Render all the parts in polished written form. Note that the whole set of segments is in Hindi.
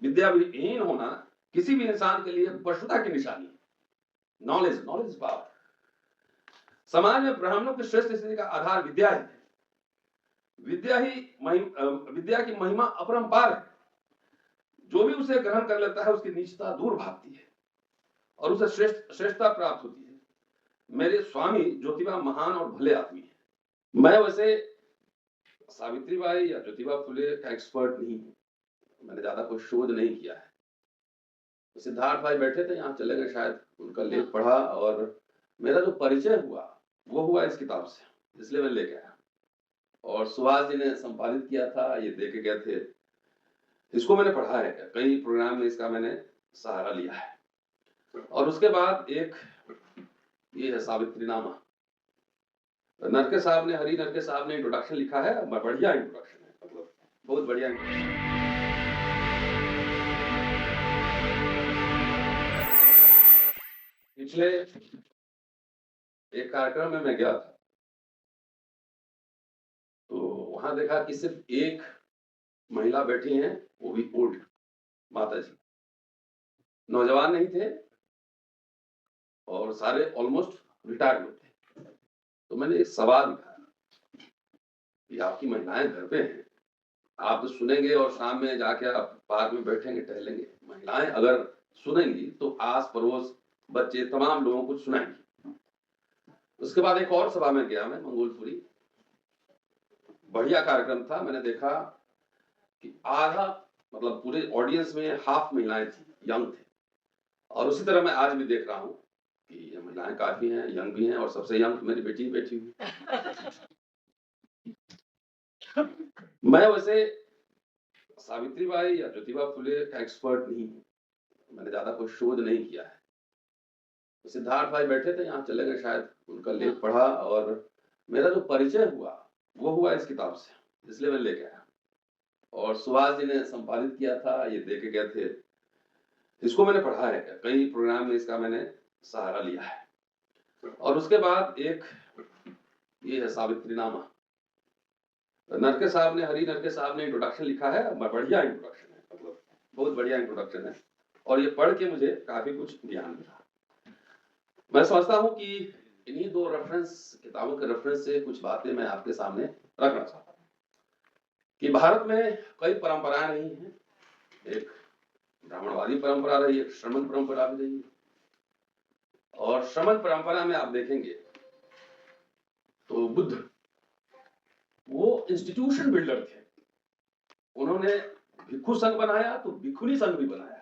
विद्याविहीन होना किसी भी इंसान के लिए पशुता की निशानी है। Knowledge is power. समाज में ब्राह्मणों की श्रेष्ठ स्थिति का आधार विद्या ही है। विद्या की महिमा अपरंपार है। जो भी उसे ग्रहण कर लेता है उसकी नीचता दूर भागती है और उसे श्रेष्ठता प्राप्त होती है। मेरे स्वामी ज्योतिबा महान और भले आदमी है। मैं वैसे सावित्रीबाई या ज्योतिबा फुले का एक्सपर्ट नहीं हूँ। मैंने ज्यादा कोई शोध नहीं किया है। सिद्धार्थ भाई बैठे थे, यहाँ चले गए शायद, उनका लेख पढ़ा और मेरा जो परिचय हुआ वो हुआ इस किताब से, इसलिए मैं लेके आया। और सुभाष जी ने संपादित किया था, ये दे के गए थे। इसको मैंने पढ़ा है, कई प्रोग्राम में इसका मैंने सहारा लिया है। और उसके बाद एक ये है सावित्रीनामा। नरके साहब ने, हरी नरके साहब ने इंट्रोडक्शन लिखा है, बढ़िया इंट्रोडक्शन है, मतलब बहुत बढ़िया इंट्रोडक्शन। पिछले एक कार्यक्रम में मैं गया था तो वहां देखा कि सिर्फ एक महिला बैठी हैं, वो भी ओल्ड माता जी, नौजवान नहीं थे और सारे ऑलमोस्ट रिटायर्ड लोग थे। तो मैंने एक सवाल उठाया कि आपकी महिलाएं घर पे हैं, आप तो सुनेंगे और शाम में जाके आप पार्क में बैठेंगे टहलेंगे, महिलाएं अगर सुनेंगी तो आस पड़ोस बच्चे तमाम लोगों को सुनाएंगी। उसके बाद एक और सभा में गया मैं, मंगोलपुरी, बढ़िया कार्यक्रम था। मैंने देखा कि आधा, मतलब पूरे ऑडियंस में हाफ महिलाएं थी, यंग थे। और उसी तरह मैं आज भी देख रहा हूँ कि ये महिलाएं काफी हैं, यंग भी हैं, और सबसे यंग मेरी बेटी बैठी हुई। मैं वैसे सावित्रीबाई या ज्योतिबा फुले का एक्सपर्ट नहीं हूँ। मैंने ज्यादा कोई शोध नहीं किया है। सिद्धार्थ भाई बैठे थे, यहाँ चले गए शायद, उनका लेख पढ़ा और मेरा जो परिचय हुआ वो हुआ इस किताब से, इसलिए मैं लेके आया। और सुभाष जी ने संपादित किया था, ये दे के गए थे। इसको मैंने पढ़ा है, कई प्रोग्राम में इसका मैंने सहारा लिया है। और उसके बाद एक ये है सावित्रीनामा। नरके साहब ने, हरी नरके साहब ने इंट्रोडक्शन लिखा है, बढ़िया इंट्रोडक्शन है, मतलब बहुत बढ़िया इंट्रोडक्शन है। और ये पढ़ के मुझे काफी कुछ ज्ञान मिला। मैं समझता हूँ कि इन्हीं दो रेफरेंस, किताबों के रेफरेंस से कुछ बातें मैं आपके सामने रखना चाहता हूँ कि भारत में कई परंपराएं रही हैं। एक ब्राह्मणवादी परंपरा रही, एक श्रमण परंपरा भी रही। और श्रमण परंपरा में आप देखेंगे तो बुद्ध वो इंस्टीट्यूशन बिल्डर थे। उन्होंने भिक्षु संघ बनाया तो भिक्षुणी संघ भी बनाया।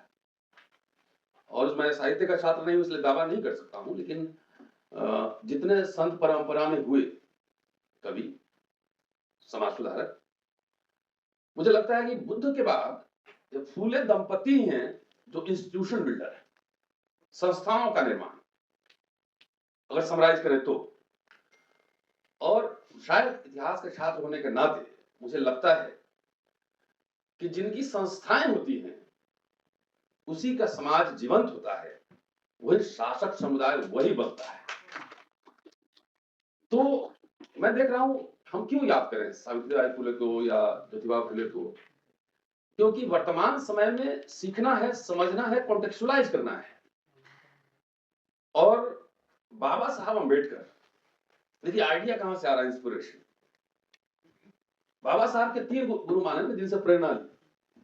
और मैं साहित्य का छात्र नहीं हूं इसलिए दावा नहीं कर सकता हूं, लेकिन जितने संत परंपरा में हुए कवि, समाज सुधारक, मुझे लगता है कि बुद्ध के बाद फूले दंपति हैं जो इंस्टीट्यूशन बिल्डर है, संस्थाओं का निर्माण, अगर समराइज करें तो। और शायद इतिहास के छात्र होने के नाते मुझे लगता है कि जिनकी संस्थाएं होती हैं उसी का समाज जीवंत होता है, वही शासक समुदाय वही बनता है। तो मैं देख रहा हूं, हम क्यों याद करें सावित्रीबाई फुले को या ज्योतिबा फुले को? क्योंकि वर्तमान समय में सीखना है, समझना है, कॉन्टेक्चुअलाइज करना है। और बाबा साहब अम्बेडकर, देखिए आइडिया कहां से आ रहा है, इंस्पिरेशन। बाबा साहब के 3 गुरु माने जिनसे प्रेरणा ली,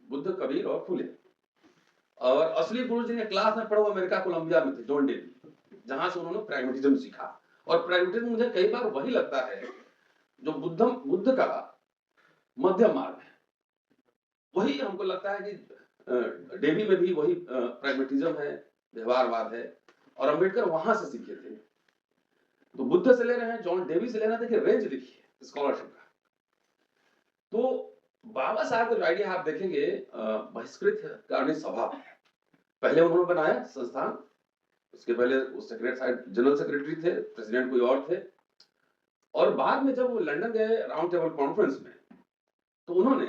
बुद्ध, कबीर और फुले। और असली गुरु जी ने क्लास में पढ़ा अमेरिका कोलंबिया में थे, जॉन डेवी, जहां से उन्होंने प्रैग्मेटिज्म सीखा। और प्रैग्मेटिज्म मुझे कई बार वही लगता है जो बुद्ध का मध्यम मार्ग है। वही हमको लगता है कि डेवी में भी वही प्रैग्मेटिज्म है, व्यवहारवाद है, और अम्बेडकर वहां से सीखे थे। तो बुद्ध से ले रहे हैं, जॉन डेवी से ले रहे हैं, देखिए रेंज देखिए स्कॉलरशिप का। तो बाबा साहब का जो आइडिया आप देखेंगे, बहिष्कृत करणी सभा, पहले उन्होंने बनाया संस्थान, उसके पहले वो सेक्रेटरी, जनरल सेक्रेटरी थे, प्रेसिडेंट कोई और थे। और बाद में जब वो लंदन गए राउंड टेबल कॉन्फ्रेंस में, तो उन्होंने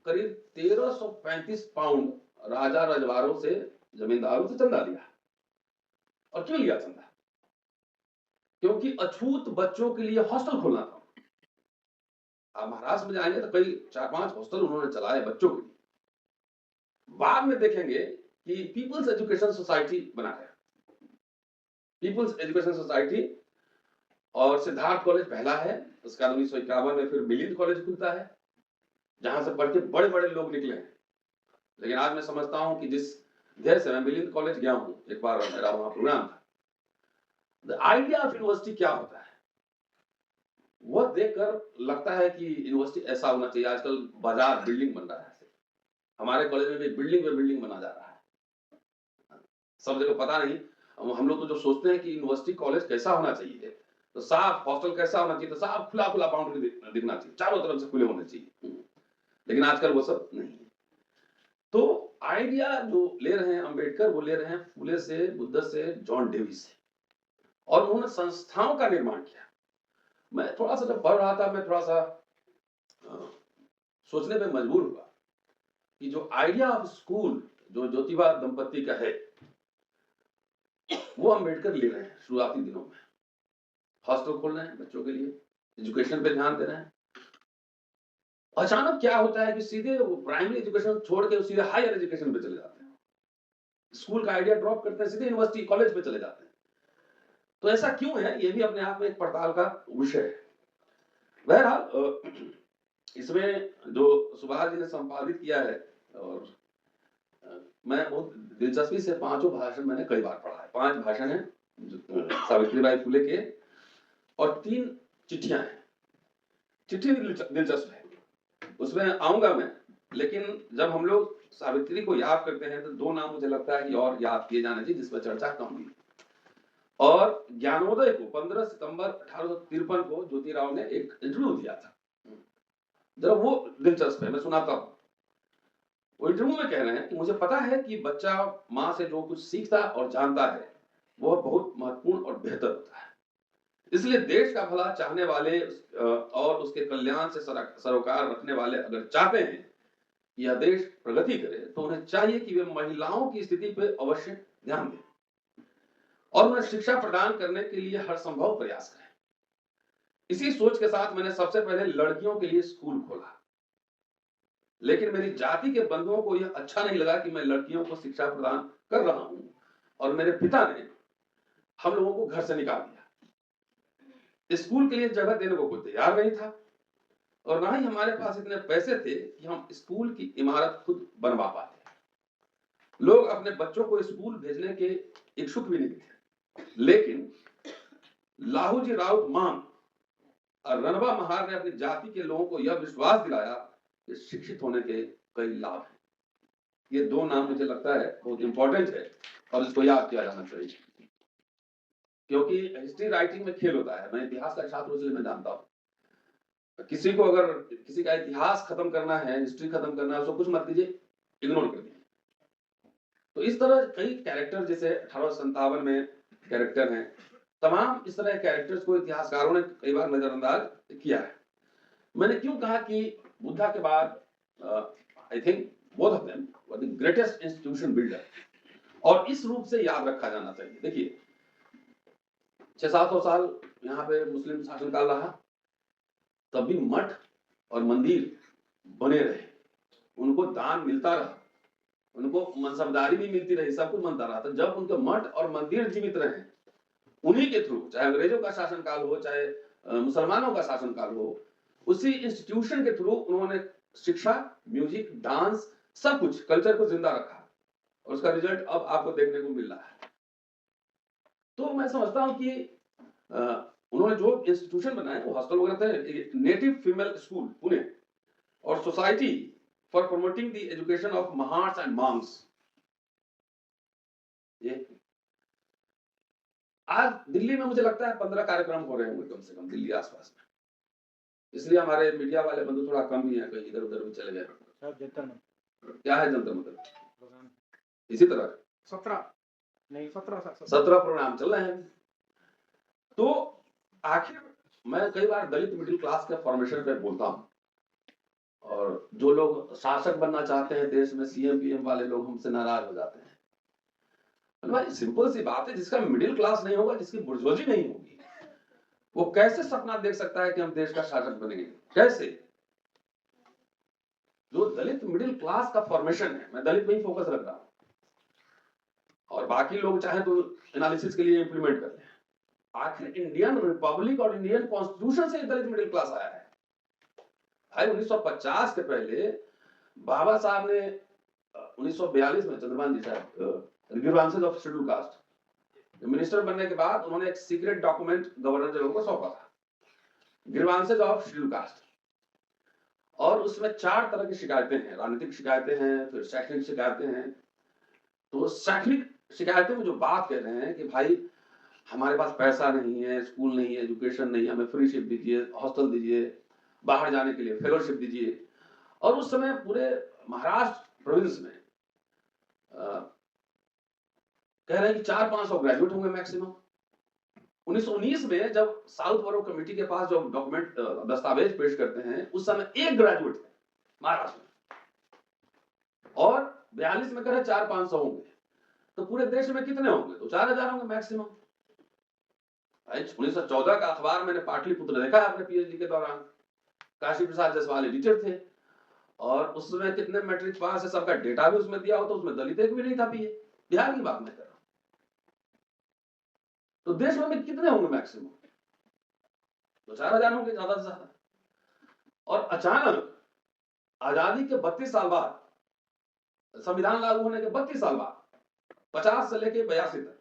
करीब 1335 पाउंड राजा रजवाड़ों से, जमींदारों से चंदा लिया। और क्यों लिया चंदा? क्योंकि अछूत बच्चों के लिए हॉस्टल खोलना था। आप महाराष्ट्र में जाएंगे तो कई 4-5 हॉस्टल उन्होंने चलाए बच्चों के लिए। बाद में देखेंगे कि पीपल्स एजुकेशन सोसाइटी बनाया, पीपल्स एजुकेशन सोसाइटी, और सिद्धार्थ कॉलेज पहला है, उसका 1951 में फिर मिलिंद कॉलेज खुलता है, जहां से पढ़ के बड़े बड़े लोग निकले हैं। लेकिन आज मैं समझता हूं कि जिस धैर्य से मैं मिलिंद कॉलेज गया हूं, एक बार मेरा वहां प्रोग्राम था, द आइडिया ऑफ यूनिवर्सिटी क्या होता है वह देखकर लगता है कि यूनिवर्सिटी ऐसा होना चाहिए। आजकल बाजार बिल्डिंग बन रहा है, हमारे कॉलेज में भी बिल्डिंग पे बिल्डिंग बना जा रहा है, सब जगह पता नहीं। हम लोग तो जो सोचते हैं कि यूनिवर्सिटी कॉलेज कैसा होना चाहिए, तो साफ हॉस्टल कैसा होना चाहिए, तो साफ खुला खुला बाउंड्री दिखना चाहिए, चारों तरफ से खुले होने चाहिए, लेकिन आजकल वो सब नहीं है। तो आइडिया जो ले रहे हैं अंबेडकर, वो ले रहे हैं फुले से, बुद्ध से, जॉन डेवी से, और उन्होंने संस्थाओं का निर्माण किया। मैं थोड़ा सा जब पढ़ रहा था, मैं थोड़ा सा सोचने पे मजबूर हुआ कि जो आइडिया ऑफ स्कूल जो ज्योतिबा दंपति का है, वो अंबेडकर ले रहे हैं शुरुआती दिनों में। हॉस्टल खोल रहे हैं बच्चों के लिए, एजुकेशन पे ध्यान दे रहे हैं। अचानक क्या होता है कि सीधे प्राइमरी एजुकेशन छोड़ के सीधे हायर एजुकेशन पे चले जाते हैं, स्कूल का आइडिया ड्रॉप करते हैं, सीधे यूनिवर्सिटी कॉलेज पे चले जाते हैं। तो ऐसा क्यों है, ये भी अपने आप में एक पड़ताल का विषय है। बहरहाल इसमें जो सुभाष जी ने संपादित किया है, और मैं बहुत दिलचस्पी से पांचों भाषण मैंने कई बार पढ़ा है। 5 भाषण हैं सावित्रीबाई फुले के, और 3 चिट्ठियां हैं। चिट्ठी दिलचस्प है, उसमें आऊंगा मैं, लेकिन जब हम लोग सावित्री को याद करते हैं तो 2 नाम मुझे लगता है कि और याद किए जाने चाहिए, जिस पर चर्चा कम हुई। और ज्ञानोदय को 15 सितंबर 1853 को ज्योतिराव ने एक इंटरव्यू दिया था, जरा वो दिलचस्प है, मैं सुनाता हूं। वो इंटरव्यू में कह रहे हैं कि मुझे पता है कि बच्चा माँ से जो कुछ सीखता और जानता है वह बहुत महत्वपूर्ण और बेहतर होता है, इसलिए देश का भला चाहने वाले और उसके कल्याण से सरोकार रखने वाले अगर चाहते हैं कि यह देश प्रगति करे, तो उन्हें चाहिए कि वे महिलाओं की स्थिति पर अवश्य ध्यान दें और उन्हें शिक्षा प्रदान करने के लिए हर संभव प्रयास करें। इसी सोच के साथ मैंने सबसे पहले लड़कियों के लिए स्कूल खोला, लेकिन मेरी जाति के बंधुओं को यह अच्छा नहीं लगा कि मैं लड़कियों को शिक्षा प्रदान कर रहा हूं, और मेरे पिता ने हम लोगों को घर से निकाल दिया। स्कूल के लिए जगह देने को कोई तैयार नहीं था, और ना ही हमारे पास इतने पैसे थे कि हम स्कूल की इमारत खुद बनवा पाते। लोग अपने बच्चों को स्कूल भेजने के इच्छुक भी नहीं थे, लेकिन लाहूजी राउत मान और रणबा महार ने अपनी जाति के लोगों को यह विश्वास दिलाया कि शिक्षित होने के कई लाभ हैं। ये 2 नाम मुझे लगता है बहुत इंपॉर्टेंट है, और इसको याद किया जाना चाहिए, क्योंकि हिस्ट्री राइटिंग में खेल होता है। मैं इतिहास का छात्र हूं, इसलिए मैं जानता हूं। किसी को अगर किसी का इतिहास खत्म करना है, हिस्ट्री खत्म करना है, उसको कुछ मत कीजिए, इग्नोर कर दीजिए। तो इस तरह कई कैरेक्टर, जैसे 1857 में कैरेक्टर हैं, तमाम इस तरह कैरेक्टर्स को इतिहासकारों ने कई बार नजरअंदाज किया है। मैंने क्यों कहा कि बुद्धा के बाद I think both of them were the greatest institution builder, और इस रूप से याद रखा जाना चाहिए। देखिए 600-700 साल यहाँ पे मुस्लिम शासनकाल रहा, तब भी मठ और मंदिर बने रहे, उनको दान मिलता रहा, उनको मनसबदारी भी मिलती रही, सब कुछ बनता रहा। तो जब उनके मठ और मंदिर जीवित रहे, उन्हीं के थ्रू, चाहे अंग्रेजों का शासनकाल हो, चाहे मुसलमानों का शासनकाल हो, उसी इंस्टीट्यूशन के थ्रू उन्होंने शिक्षा, म्यूजिक, डांस, सब कुछ कल्चर को जिंदा रखा, और उसका रिजल्ट अब आपको देखने को मिल रहा है। तो मैं समझता हूं कि उन्होंने जो इंस्टीट्यूशन बनाए वो हॉस्टल वगैरह थे, नेटिव फीमेल स्कूल पुणे, और society for promoting the education of Mahars and Monks. ये आज दिल्ली में मुझे लगता है 15 कार्यक्रम हो रहे होंगे कम से कम दिल्ली आसपास में, इसलिए हमारे मीडिया वाले बंधु थोड़ा कम भी हैं, कहीं इधर उधर भी चले गए। क्या है जंतर मंतर? इसी तरह 17 प्रोग्राम चल रहे हैं। तो आखिर मैं कई बार दलित मिडिल क्लास के फॉर्मेशन पे बोलता हूं, और जो लोग शासक बनना चाहते हैं देश में, सीएम पीएम वाले लोग हमसे नाराज हो जाते हैं। भाई सिंपल सी बात है, जिसका मिडिल क्लास नहीं होगा, जिसकी बुर्जुआजी नहीं होगी, वो कैसे सपना देख सकता है कि हम देश का शासक बनेंगे? कैसे? जो दलित मिडिल क्लास का फॉर्मेशन है, मैं दलित में ही फोकस रख रहा हूं, और बाकी लोग चाहे तो एनालिसिस के लिए इंप्लीमेंट कर लें। आखिर इंडियन रिपब्लिक और इंडियन कॉन्स्टिट्यूशन से दलित मिडिल क्लास आया है भाई। 1950 के पहले बाबा साहब ने 1942 में चंद्रमान जी साहब grievances of schedule caste minister बनने के बाद उन्होंने एक सीक्रेट डॉक्यूमेंट गवर्नर जनरल को सौंपा था, ग्रीवांसेस ऑफ शेड्यूल कास्ट, और उसमें 4 तरह की शिकायतें हैं। राजनीतिक शिकायतें हैं, फिर शैक्षणिक शिकायतें हैं। तो शैक्षणिक शिकायतों में जो बात कह रहे हैं कि भाई हमारे पास पैसा नहीं है, स्कूल नहीं है, एजुकेशन नहीं है, हमें फ्री शिप दीजिए, हॉस्टल दीजिए, बाहर जाने के लिए फेलोशिप दीजिए। और उस समय पूरे महाराष्ट्र प्रोविंस में कह रहे हैं कि 400-500 ग्रेजुएट होंगे मैक्सिमम। 1919 में जब साउथ बोरो कमेटी के पास जो डॉक्यूमेंट दस्तावेज पेश करते हैं, उस समय 1 ग्रेजुएट थे महाराष्ट्र में, और 42 में कह रहे 400-500 होंगे। तो पूरे देश में कितने होंगे? तो 4000 होंगे मैक्सिमम। 1914 का अखबार मैंने पाटलिपुत्र देखा अपने पीएचडी के दौरान, काशी प्रसाद जायसवाल एडिटर थे, और उसमें कितने मैट्रिक पास है सबका डेटा भी उसमें दिया हो, तो उसमें दलित एक भी नहीं था। बिहार की बात मैं कर रहा हूं। तो देश में कितने होंगे मैक्सिमम? तो 4000 होंगे ज्यादा से ज्यादा। और अचानक आजादी के 32 साल बाद, संविधान लागू होने के 32 साल बाद, 50 से लेके 82 तक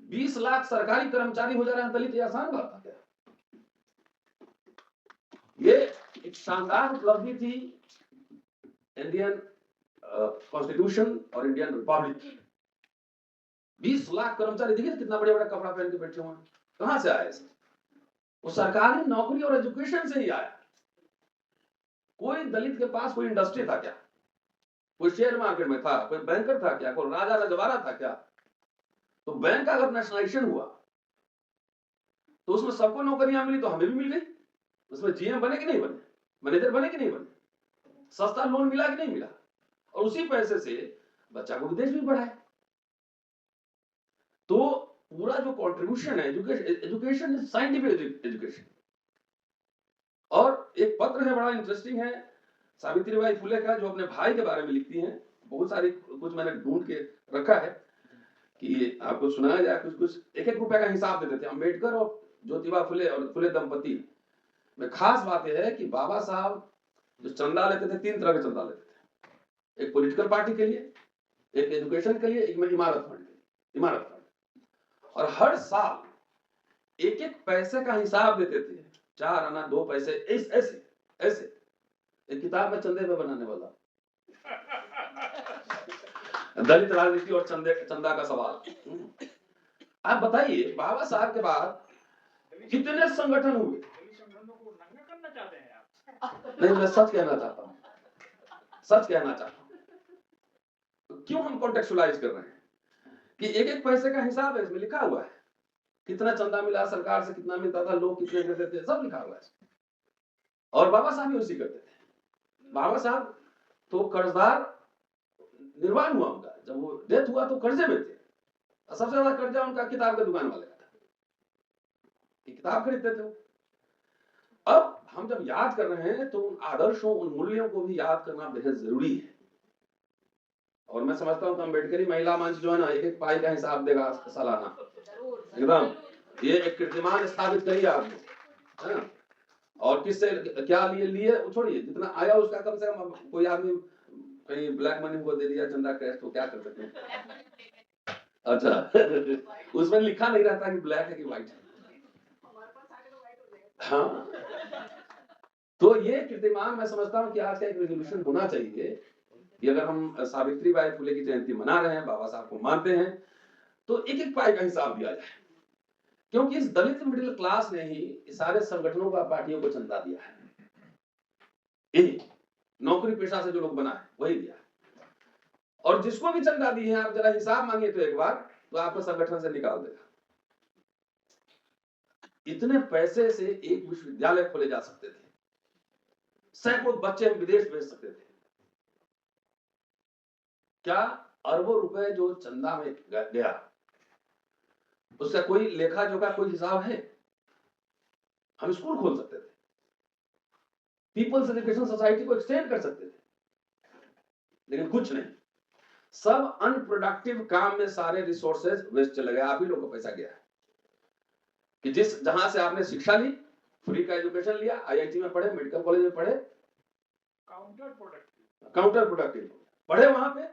20 लाख सरकारी कर्मचारी हो जा रहे हैं दलित। ये आसान बात था क्या? ये एक शानदार उपलब्धि थी इंडियन कॉन्स्टिट्यूशन और इंडियन रिपब्लिक। 20 लाख कर्मचारी, देखिए कितना बड़े बड़ा कपड़ा पहन के बैठे हुए हैं। कहां से आए? वो सरकारी नौकरी और एजुकेशन से ही आया। कोई दलित के पास कोई इंडस्ट्री था क्या? कोई शेयर मार्केट में था? कोई बैंकर था क्या? कोई राजा रजवाड़ा था क्या? तो बैंक का अगर नेशनलाइजेशन हुआ तो उसमें सबको नौकरियां मिली, तो हमें भी मिल गई। उसमें जीएम बने कि नहीं बने, मैनेजर बने कि नहीं बने, सस्ता लोन मिला कि नहीं मिला, और उसी पैसे से बच्चा को विदेश भी पढ़ाए। तो पूरा जो कंट्रीब्यूशन है, एजुकेशन इज साइंटिफिक एजुकेशन। और एक पत्र है बड़ा इंटरेस्टिंग है सावित्रीबाई फुले का, जो अपने भाई के बारे में लिखती हैं। बहुत सारी, कुछ मैंने ढूंढ के रखा है कि आपको सुनाया जाए। कुछ कुछ 1-1 रुपए का हिसाब देते थे अम्बेडकर और ज्योतिबा फुले और फुले दंपति में। खास बात यह है कि बाबा साहब जो चंदा लेते थे, 3 तरह के चंदा लेते थे। एक पॉलिटिकल पार्टी के लिए, एक एजुकेशन के लिए, एक में इमारत फंड के लिए, इमारत फंड। और हर साल 1-1 पैसे का हिसाब देते थे, 4 आना 2 पैसे, ऐसे ऐसे। एक किताब में चंदे पे बनाने वाला, दलित राजनीति और चंदा का सवाल। आप बताइए बाबा साहब के बाद कितने संगठन हुए? नहीं, मैं सच कहना चाहता हूं, सच कहना चाहता हूं। क्यों हम कॉन्टेक्चुअलाइज कर रहे हैं कि 1-1 पैसे का हिसाब है, इसमें लिखा हुआ है कितना चंदा मिला, सरकार से कितना मिलता था, लोग कितने देते थे, सब लिखा हुआ है। और बाबा साहब भी उसी करते थे। बाबा साहब तो कर्जदार निर्वाण हुआ उनका, जब वो डेथ हुआ तो कर्जे में थे। सबसे ज्यादा कर्जा उनका किताब के दुकान वाले का था, किताब खरीदते थे। अब हम जब याद कर रहे हैं तो उन आदर्शों, उन मूल्यों को भी याद करना बेहद जरूरी है। और मैं समझता हूं कि अम्बेडकरी महिला मंच जो है ना, 1-1 पाई का हिसाब देगा सालाना एकदम। ये एक कीर्तिमान स्थापित करिए आपने, है ना? और किससे क्या लिए छोड़िए, जितना आया उसका कम से कम। कोई आदमी कहीं ब्लैक मनी को दे दिया चंदा कैश, तो क्या कर सकते हैं? अच्छा उसमें लिखा नहीं रहता कि ब्लैक है कि व्हाइट है। हाँ, तो ये कीर्तिमान मैं समझता हूं कि आज का एक रेजोल्यूशन होना चाहिए कि अगर हम सावित्रीबाई फुले की जयंती मना रहे हैं, बाबा साहब को मानते हैं, तो 1-1 पाई का हिसाब दिया जाए। क्योंकि इस दलित मिडिल क्लास ने ही सारे संगठनों का, पार्टियों को चंदा दिया है। नौकरी पेशा से जो लोग बना है वही दिया है। और जिसको भी चंदा दी है, आप जरा हिसाब मांगिए तो एक बार, तो आपको संगठन से निकाल देगा। इतने पैसे से एक विश्वविद्यालय खोले जा सकते थे, सैकड़ों बच्चे हम विदेश भेज सकते थे। क्या अरबों रुपए जो चंदा में गया, उसका कोई लेखा जोखा, कोई हिसाब है? हम स्कूल खोल सकते थे, पीपल्स एजुकेशन सोसाइटी को एक्सटेंड कर सकते थे, लेकिन कुछ नहीं, सब अनप्रोडक्टिव काम में सारे रिसोर्सेज वेस्ट चले गए। आप ही लोगों का पैसा गया है कि जहां से आपने शिक्षा ली, फ्री का एजुकेशन लिया, आईआईटी में पढ़े, मेडिकल कॉलेज में पढ़े, काउंटर प्रोडक्टिव पढ़े वहां पे,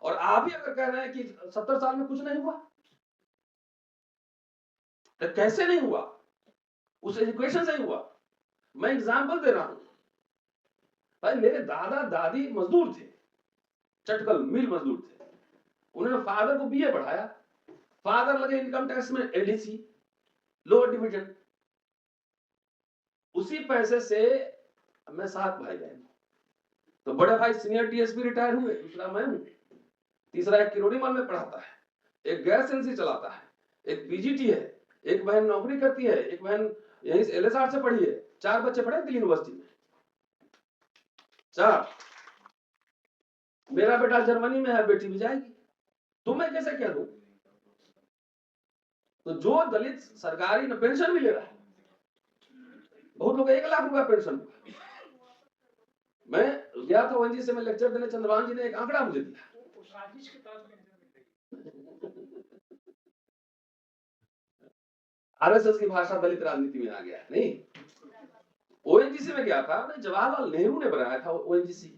और आप ही अगर कह रहे हैं कि 70 साल में कुछ नहीं हुआ, तो कैसे नहीं हुआ? उस एजुकेशन से ही हुआ। मैं एग्जांपल दे रहा हूं भाई, मेरे दादा दादी मजदूर थे, चटकल मिल मजदूर थे, उन्होंने फादर को बीए पढ़ाया, फादर लगे इनकम टैक्स में एलडीसी लोअर डिवीजन, उसी पैसे से मैं 7 भाई बहन, तो बड़े भाई सीनियर डीएसपी रिटायर हुए, दूसरा मैं हूं, तीसरा एक किरोड़ीमल में पढ़ाता है, एक गैस एजेंसी चलाता है, एक पीजीटी है, एक बहन नौकरी करती है, एक बहन यहीं से एलएसआर से पढ़ी है, 4 बच्चे पढ़े दिल्ली यूनिवर्सिटी में, 4। मेरा बेटा जर्मनी में है, बेटी भी जाएगी, तो मैं कैसे कह दूं? तो जो दलित सरकारी पेंशन भी ले रहा है, बहुत लोग 1 लाख रुपया पेंशन। मैं गया था ओएनजीसी में लेक्चर देने, चंद्रभान जी ने एक आंकड़ा मुझे दिया, आरएसएस की भाषा दलित राजनीति में आ गया है। नहीं, ओएनजीसी में गया था, जवाहरलाल नेहरू ने बनाया था ओएनजीसी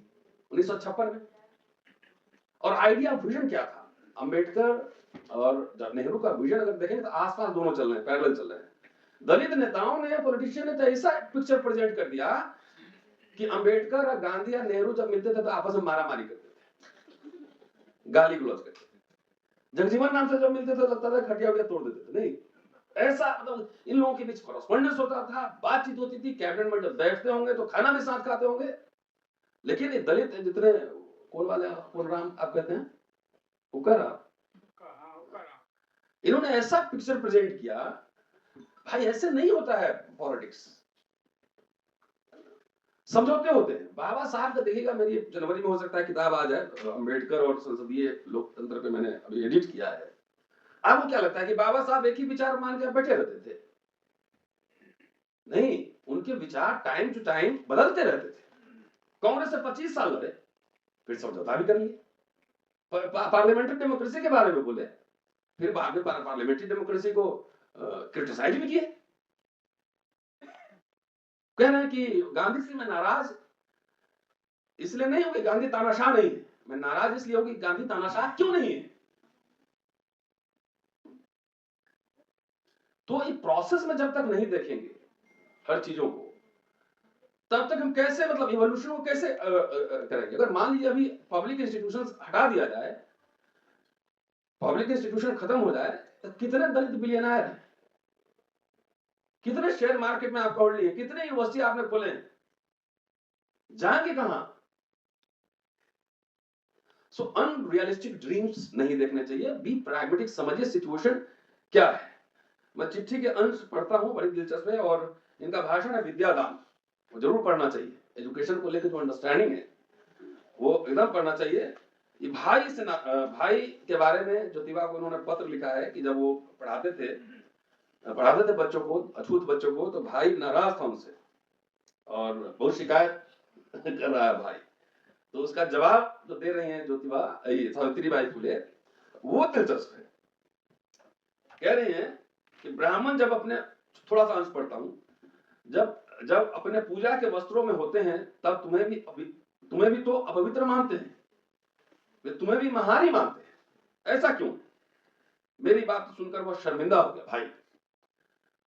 1956 में, और आइडिया विजन क्या था? अंबेडकर और जब नेहरू का विजन अगर देखेंगे तो आसपास दोनों चल रहे हैं, पैरेलल चल रहे हैं। दलित नेताओं ने, पॉलिटिशियन ने तो ऐसा पिक्चर प्रेजेंट कर दिया कि अंबेडकर और गांधी या नेहरू जब मिलते थे तो आपस में मारामारी करते थे, गाली गलौज करते थे, जगजीवन राम से जब मिलते थे लगता था खटिया वटिया तोड़ देते थे। नहीं, ऐसा मतलब इन लोगों के बीच कॉरेस्पॉन्डेंस होता था, बातचीत होती थी, कैबिनेट में जब बैठते होंगे तो खाना भी साथ खाते होंगे। लेकिन ये दलित जितने कौन वाले राम आप कहते हैं, उकरा, इन्होंने ऐसा पिक्चर प्रेजेंट किया, भाई ऐसे नहीं होता है पॉलिटिक्स, समझौते होते हैं। बाबा साहब का देखिएगा, मेरी जनवरी में हो सकता है किताब आ जाए, अंबेडकर और संसदीय लोकतंत्र पे मैंने अभी एडिट किया है। आपको क्या लगता है कि बाबा साहब एक ही विचार मान के बैठे रहते थे? नहीं, उनके विचार टाइम टू टाइम बदलते रहते थे। कांग्रेस से 25 साल लड़े, फिर समझौता भी कर लिए, पार्लियामेंट्री डेमोक्रेसी के बारे में बोले, फिर बाद में पार्लियामेंट्री डेमोक्रेसी को क्रिटिसाइज भी किए। कह रहे हैं कि गांधी से मैं नाराज इसलिए नहीं हूं कि गांधी तानाशाह नहीं है, मैं नाराज इसलिए हूं कि गांधी तानाशाह क्यों नहीं है। तो ये प्रोसेस में जब तक नहीं देखेंगे हर चीजों को, तब तक हम कैसे मतलब इवोल्यूशन को कैसे करेंगे? अगर मान लीजिए अभी पब्लिक इंस्टीट्यूशंस हटा दिया जाए, पब्लिक इंस्टीट्यूशन खत्म हो जाए, तो कितने दलित बिलियनर हैं, कितने शेयर मार्केट में आप पढ़ लिए, कितने यूनिवर्सिटी आपने खोले, जाएंगे कहां? सो अनरियलिस्टिक ड्रीम्स नहीं देखने चाहिए, बी प्रैग्मेटिक, समझिए सिचुएशन क्या है। मैं चिट्ठी के अंश पढ़ता हूं, बड़ी दिलचस्प है, और इनका भाषण है विद्यादान, वो जरूर पढ़ना चाहिए। एजुकेशन को लेकर जो अंडरस्टैंडिंग है वो एकदम पढ़ना चाहिए। ये भाई से भाई के बारे में ज्योतिबा को उन्होंने पत्र लिखा है कि जब वो पढ़ाते थे बच्चों को, अछूत बच्चों को, तो भाई नाराज था उनसे और बहुत शिकायत कर रहा है भाई। तो उसका जवाब जो दे रही हैं ज्योतिबा, सावित्रीबाई फुले, वो दिलचस्प है। कह रहे हैं कि ब्राह्मण जब अपने, थोड़ा सा अंश पढ़ता हूं, जब अपने पूजा के वस्त्रों में होते हैं तब तुम्हें भी तो अपवित्र मानते हैं, वे तुम्हें भी महारी मानते हैं, ऐसा क्यों? मेरी बात सुनकर वह शर्मिंदा हो गया भाई,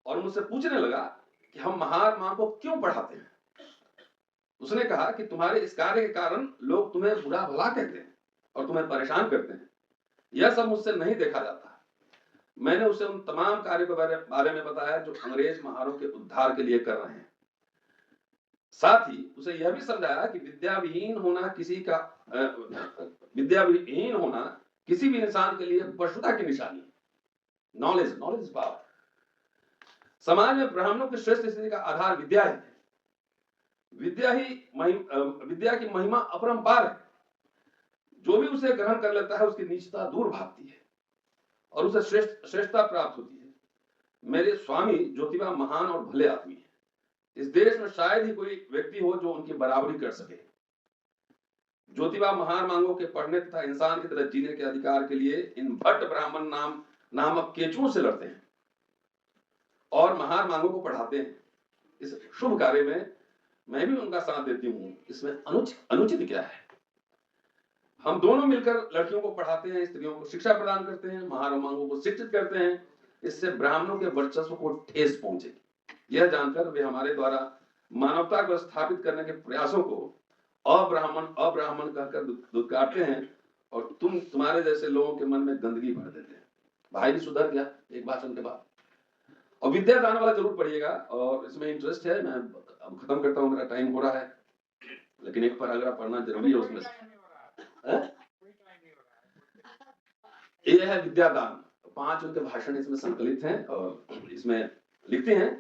और मुझसे पूछने लगा कि हम महार मां को क्यों पढ़ाते हैं। उसने कहा कि तुम्हारे इस कार्य के कारण लोग तुम्हें बुरा भला कहते हैं और तुम्हें परेशान करते हैं, यह सब मुझसे नहीं देखा जाता। मैंने उसे उन तमाम कार्यों के बारे में बताया जो अंग्रेज महारों के उद्धार के लिए कर रहे हैं। साथ ही उसे यह भी समझाया कि विद्याविहीन होना किसी भी इंसान के लिए पशुता की निशानी है। Knowledge power. समाज में ब्राह्मणों की श्रेष्ठ स्थिति का आधार विद्या है। विद्या की महिमा अपरंपार है। जो भी उसे ग्रहण कर लेता है उसकी नीचता दूर भागती है और उसे श्रेष्ठता प्राप्त होती है। मेरे स्वामी ज्योतिबा महान और भले आदमी है, इस देश में शायद ही कोई व्यक्ति हो जो उनकी बराबरी कर सके। ज्योतिबा महार मांगों के पढ़ने तथा इंसान की तरह जीने के अधिकार के लिए इन भट्ट ब्राह्मण नामक केचुओं से लड़ते हैं और महार मांगों को पढ़ाते हैं। इस शुभ कार्य में मैं भी उनका साथ देती हूँ। इसमें अनुचित क्या है? हम दोनों मिलकर लड़कियों को पढ़ाते हैं, स्त्रियों को शिक्षा प्रदान करते हैं, महार मांगों को शिक्षित करते हैं। इससे ब्राह्मणों के वर्चस्व को ठेस पहुंचेगी। यह जानकर वे हमारे द्वारा मानवता को स्थापित करने के प्रयासों को अब्राह्मण कहकर दुत्कारते हैं और तुम्हारे जैसे लोगों के मन में गंदगी भर देते हैं। भाई भी सुधर गया एक भाषण के बाद। और विद्यादान वाला जरूर पढ़िएगा और इसमें इंटरेस्ट है। मैं अब खत्म करता हूँ, मेरा टाइम हो रहा है, लेकिन एक पैराग्राफ पढ़ना जरूरी है उसमें से। ये है विद्यादान। 5 उनके भाषण इसमें संकलित हैं और इसमें लिखते हैं,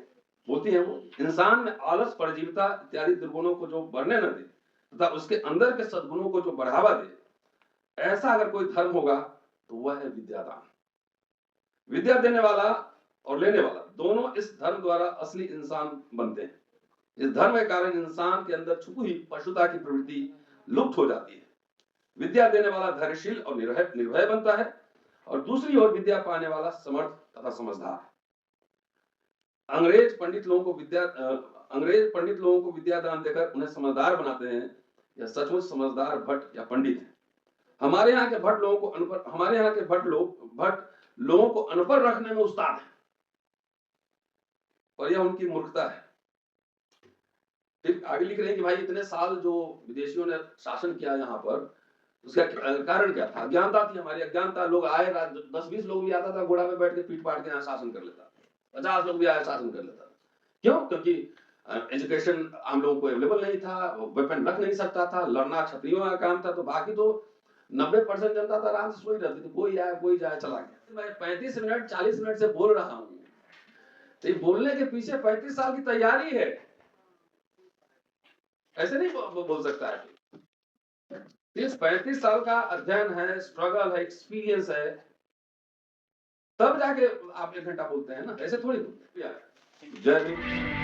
बोलती हैं वो, इंसान में आलस, परजीविता इत्यादि दुर्गुणों को जो बढ़ने न दे तथा उसके अंदर के सद्गुणों को जो बढ़ावा दे, ऐसा अगर कोई धर्म होगा तो वह है विद्यादान। विद्या देने वाला और लेने वाला दोनों इस धर्म द्वारा असली इंसान बनते हैं। इस धर्म के कारण इंसान के अंदर छुपी हुई पशुता की प्रवृत्ति लुप्त हो जाती है। विद्या देने वाला धैर्यशील और निर्भय बनता है और दूसरी ओर विद्या पाने वाला समर्थ तथा समझदार। अंग्रेज पंडित लोगों को विद्यादान देकर उन्हें समझदार बनाते हैं। यह सचमुच समझदार भट्ट या पंडित है। हमारे यहाँ के भट्ट लोगों को अनपढ़ रखने में उस्ताद है और यह उनकी मूर्खता है। फिर आगे लिख रहे हैं कि भाई इतने साल जो विदेशियों ने शासन किया यहाँ पर, उसका कारण क्या था? अज्ञानता थी, हमारी अज्ञानता। लोग आए, 10-20 लोग भी आता था, घोड़ा पे बैठ के पीट पाट के यहाँ शासन कर लेता, 50 लोग भी आए शासन कर लेता। क्यों? क्योंकि एजुकेशन आम लोगों को अवेलेबल नहीं था, वेपन रख नहीं सकता था, लड़ना क्षत्रियों का काम था। तो बाकी तो 90% जनता तो आराम से सोई रहती थी, कोई आया कोई जाए चला गया। मैं 35 मिनट 40 मिनट से बोल रहा हूँ, तो ये बोलने के पीछे 35 साल की तैयारी है। ऐसे नहीं बोल सकता है। इस 35 साल का अध्ययन है, स्ट्रगल है, एक्सपीरियंस है, तब जाके आप 1 घंटा बोलते हैं ना, ऐसे थोड़ी बोलते हैं। जय हिंद।